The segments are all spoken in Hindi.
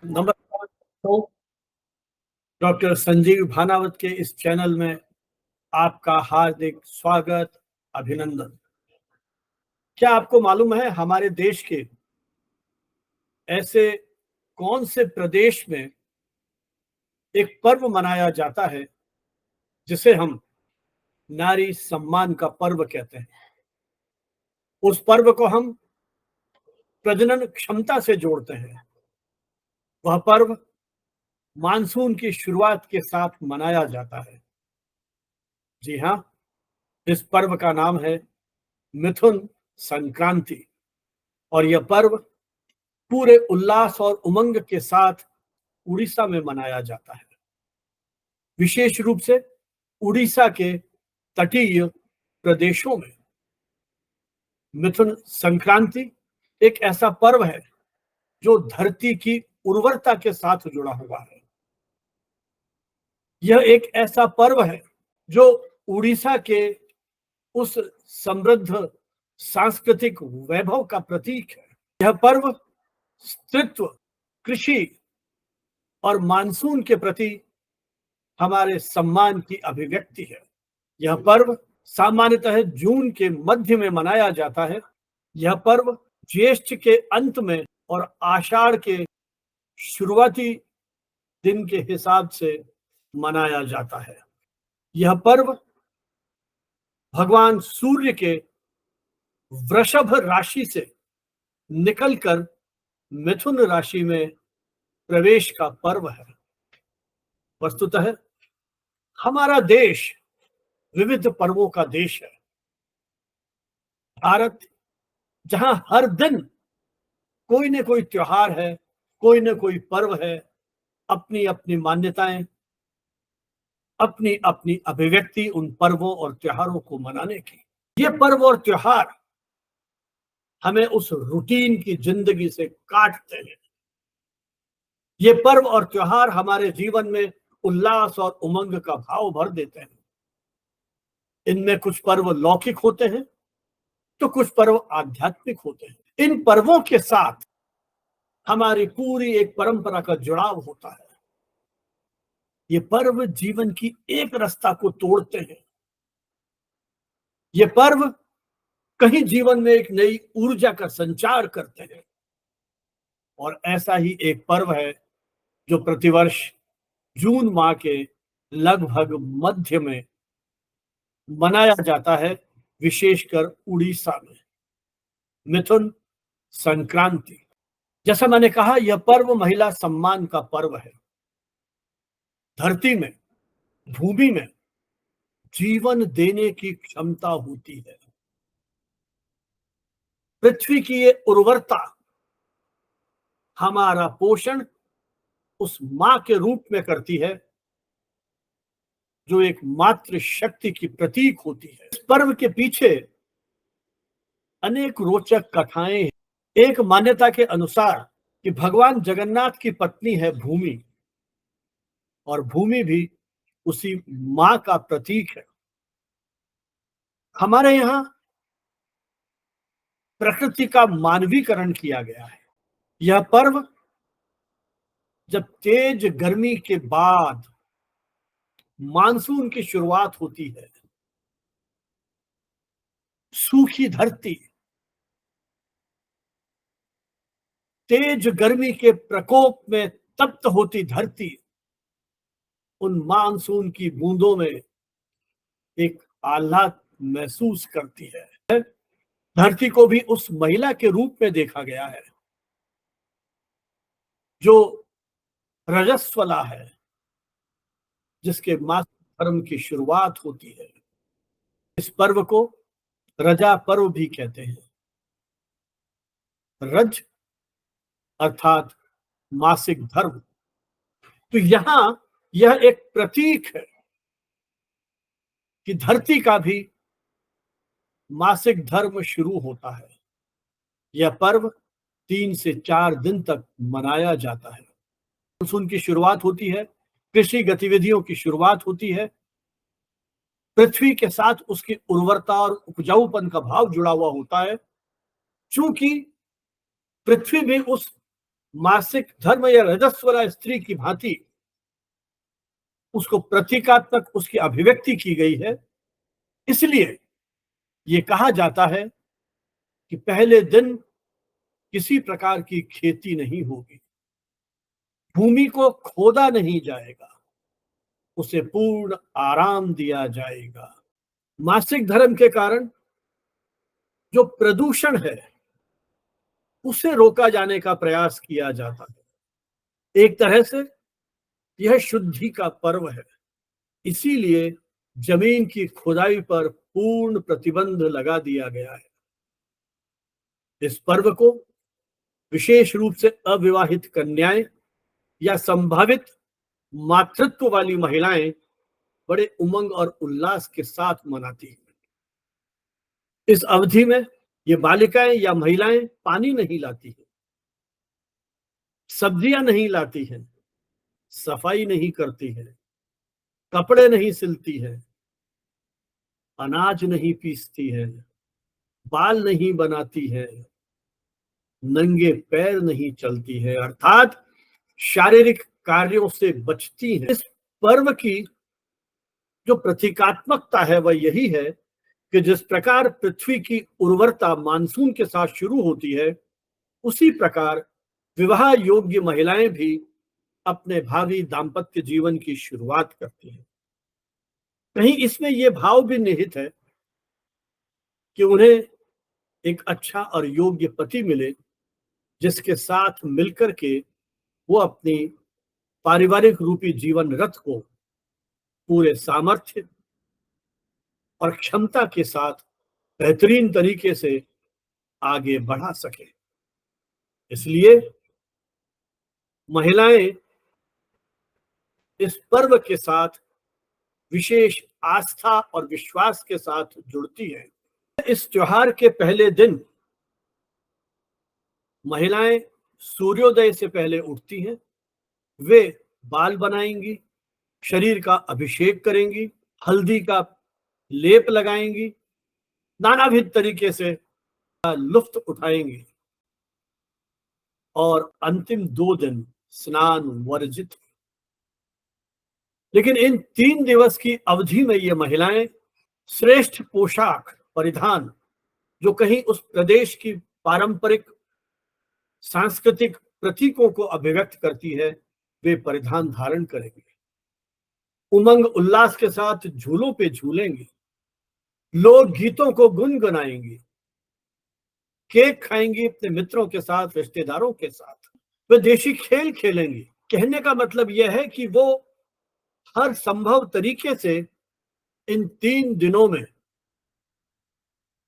नमस्कार दोस्तों। डॉक्टर संजीव भानावत के इस चैनल में आपका हार्दिक स्वागत, अभिनंदन। क्या आपको मालूम है हमारे देश के ऐसे कौन से प्रदेश में एक पर्व मनाया जाता है जिसे हम नारी सम्मान का पर्व कहते हैं। उस पर्व को हम प्रजनन क्षमता से जोड़ते हैं। वह पर्व मानसून की शुरुआत के साथ मनाया जाता है। जी हाँ, इस पर्व का नाम है मिथुन संक्रांति और यह पर्व पूरे उल्लास और उमंग के साथ उड़ीसा में मनाया जाता है। विशेष रूप से उड़ीसा के तटीय प्रदेशों में मिथुन संक्रांति एक ऐसा पर्व है जो धरती की उर्वरता के साथ जुड़ा हुआ है। यह एक ऐसा पर्व है जो उड़ीसा के उस समृद्ध सांस्कृतिक वैभव का प्रतीक है। यह पर्व स्त्रीत्व, कृषि और मानसून के प्रति हमारे सम्मान की अभिव्यक्ति है। यह पर्व सामान्यतः जून के मध्य में मनाया जाता है। यह पर्व ज्येष्ठ के अंत में और आषाढ़ के शुरुआती दिन के हिसाब से मनाया जाता है। यह पर्व भगवान सूर्य के वृषभ राशि से निकलकर मिथुन राशि में प्रवेश का पर्व है। वस्तुतः हमारा देश विविध पर्वों का देश है। भारत जहां हर दिन कोई न कोई त्योहार है, कोई न कोई पर्व है, अपनी अपनी मान्यताएं, अपनी अपनी अभिव्यक्ति उन पर्वों और त्योहारों को मनाने की। ये पर्व और त्योहार हमें उस रूटीन की जिंदगी से काटते हैं। ये पर्व और त्योहार हमारे जीवन में उल्लास और उमंग का भाव भर देते हैं। इनमें कुछ पर्व लौकिक होते हैं तो कुछ पर्व आध्यात्मिक होते हैं। इन पर्वों के साथ हमारी पूरी एक परंपरा का जुड़ाव होता है। ये पर्व जीवन की एक रास्ता को तोड़ते हैं। ये पर्व कहीं जीवन में एक नई ऊर्जा का संचार करते हैं। और ऐसा ही एक पर्व है जो प्रतिवर्ष जून माह के लगभग मध्य में मनाया जाता है, विशेषकर उड़ीसा में, मिथुन संक्रांति। जैसा मैंने कहा, यह पर्व महिला सम्मान का पर्व है। धरती में, भूमि में जीवन देने की क्षमता होती है। पृथ्वी की ये उर्वरता हमारा पोषण उस मां के रूप में करती है जो एक मातृ शक्ति की प्रतीक होती है। इस पर्व के पीछे अनेक रोचक कथाएं हैं। एक मान्यता के अनुसार कि भगवान जगन्नाथ की पत्नी है भूमि और भूमि भी उसी मां का प्रतीक है। हमारे यहाँ प्रकृति का मानवीकरण किया गया है। यह पर्व जब तेज गर्मी के बाद मानसून की शुरुआत होती है, सूखी धरती तेज गर्मी के प्रकोप में तप्त होती धरती उन मानसून की बूंदों में एक आह्लाद महसूस करती है। धरती को भी उस महिला के रूप में देखा गया है जो रजस्वला है, जिसके मासिक धर्म की शुरुआत होती है। इस पर्व को रजा पर्व भी कहते हैं। रज अर्थात मासिक धर्म। तो यहां यह एक प्रतीक है कि धरती का भी मासिक धर्म शुरू होता है। यह पर्व 3 से 4 दिन तक मनाया जाता है। मानसून की शुरुआत होती है, कृषि गतिविधियों की शुरुआत होती है, पृथ्वी के साथ उसकी उर्वरता और उपजाऊपन का भाव जुड़ा हुआ होता है। चूंकि पृथ्वी भी उस मासिक धर्म या रजस्वला स्त्री की भांति उसको प्रतीकात्मक उसकी अभिव्यक्ति की गई है। इसलिए ये कहा जाता है कि पहले दिन किसी प्रकार की खेती नहीं होगी, भूमि को खोदा नहीं जाएगा, उसे पूर्ण आराम दिया जाएगा। मासिक धर्म के कारण जो प्रदूषण है उसे रोका जाने का प्रयास किया जाता है। एक तरह से यह शुद्धि का पर्व है। इसीलिए जमीन की खुदाई पर पूर्ण प्रतिबंध लगा दिया गया है। इस पर्व को विशेष रूप से अविवाहित कन्याएं या संभावित मातृत्व वाली महिलाएं बड़े उमंग और उल्लास के साथ मनाती हैं। इस अवधि में ये बालिकाएं या महिलाएं पानी नहीं लाती हैं, सब्जियां नहीं लाती हैं, सफाई नहीं करती हैं, कपड़े नहीं सिलती हैं, अनाज नहीं पीसती हैं, बाल नहीं बनाती है, नंगे पैर नहीं चलती है, अर्थात शारीरिक कार्यों से बचती है। इस पर्व की जो प्रतीकात्मकता है वह यही है कि जिस प्रकार पृथ्वी की उर्वरता मानसून के साथ शुरू होती है, उसी प्रकार विवाह योग्य महिलाएं भी अपने भावी दाम्पत्य जीवन की शुरुआत करती हैं। कहीं इसमें यह भाव भी निहित है कि उन्हें एक अच्छा और योग्य पति मिले, जिसके साथ मिलकर के वो अपनी पारिवारिक रूपी जीवन रथ को पूरे सामर्थ्य और क्षमता के साथ बेहतरीन तरीके से आगे बढ़ा सके। इसलिए महिलाएं इस पर्व के साथ विशेष आस्था और विश्वास के साथ जुड़ती हैं। इस त्योहार के पहले दिन महिलाएं सूर्योदय से पहले उठती हैं। वे बाल बनाएंगी, शरीर का अभिषेक करेंगी, हल्दी का लेप लगाएंगी, नानाविध तरीके से लुफ्त उठाएंगी और अंतिम 2 दिन स्नान वर्जित। लेकिन इन 3 दिवस की अवधि में ये महिलाएं श्रेष्ठ पोशाक परिधान, जो कहीं उस प्रदेश की पारंपरिक सांस्कृतिक प्रतीकों को अभिव्यक्त करती है, वे परिधान धारण करेंगे। उमंग उल्लास के साथ झूलों पे झूलेंगे, लोक गीतों को गुनगुनाएंगी, केक खाएंगी अपने मित्रों के साथ, रिश्तेदारों के साथ। वे देशी खेल खेलेंगी। कहने का मतलब यह है कि वो हर संभव तरीके से इन 3 दिनों में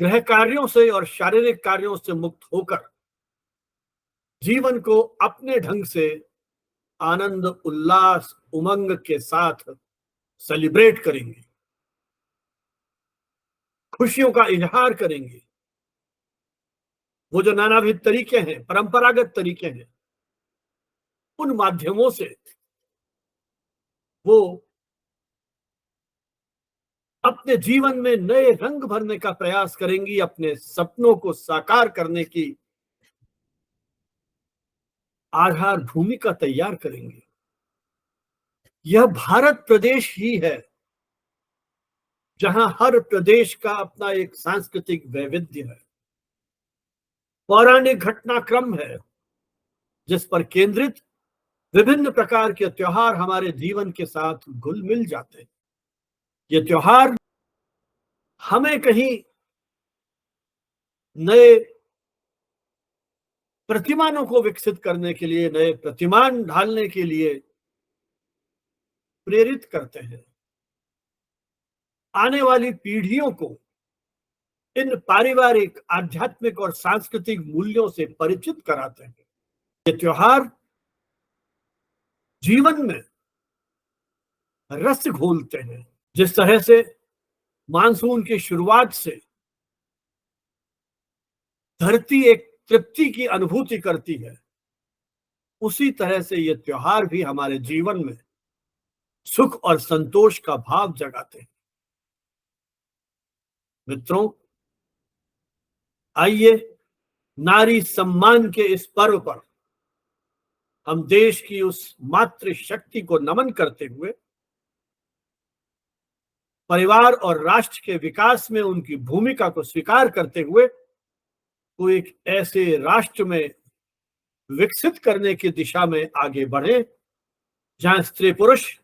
गृह कार्यों से और शारीरिक कार्यों से मुक्त होकर जीवन को अपने ढंग से आनंद उल्लास उमंग के साथ सेलिब्रेट करेंगे, खुशियों का इजहार करेंगे। वो जो नानाविध तरीके हैं, परंपरागत तरीके हैं, उन माध्यमों से वो अपने जीवन में नए रंग भरने का प्रयास करेंगी, अपने सपनों को साकार करने की आधार भूमिका तैयार करेंगे। यह भारत प्रदेश ही है जहां हर प्रदेश का अपना एक सांस्कृतिक वैविध्य है, पौराणिक घटनाक्रम है, जिस पर केंद्रित विभिन्न प्रकार के त्योहार हमारे जीवन के साथ घुल मिल जाते हैं। ये त्योहार हमें कहीं नए प्रतिमानों को विकसित करने के लिए, नए प्रतिमान ढालने के लिए प्रेरित करते हैं। आने वाली पीढ़ियों को इन पारिवारिक, आध्यात्मिक और सांस्कृतिक मूल्यों से परिचित कराते हैं। ये त्योहार जीवन में रस घोलते हैं। जिस तरह से मानसून की शुरुआत से धरती एक तृप्ति की अनुभूति करती है, उसी तरह से ये त्योहार भी हमारे जीवन में सुख और संतोष का भाव जगाते हैं। मित्रों, आइए नारी सम्मान के इस पर्व पर हम देश की उस मातृशक्ति को नमन करते हुए परिवार और राष्ट्र के विकास में उनकी भूमिका को स्वीकार करते हुए को एक ऐसे राष्ट्र में विकसित करने की दिशा में आगे बढ़े जहां स्त्री पुरुष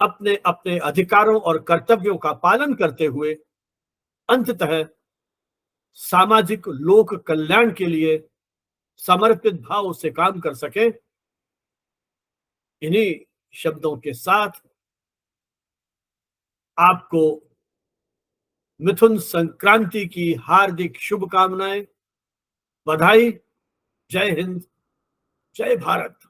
अपने अपने अधिकारों और कर्तव्यों का पालन करते हुए अंततः सामाजिक लोक कल्याण के लिए समर्पित भाव से काम कर सके। इन्हीं शब्दों के साथ आपको मिथुन संक्रांति की हार्दिक शुभकामनाएं, बधाई। जय हिंद, जय भारत।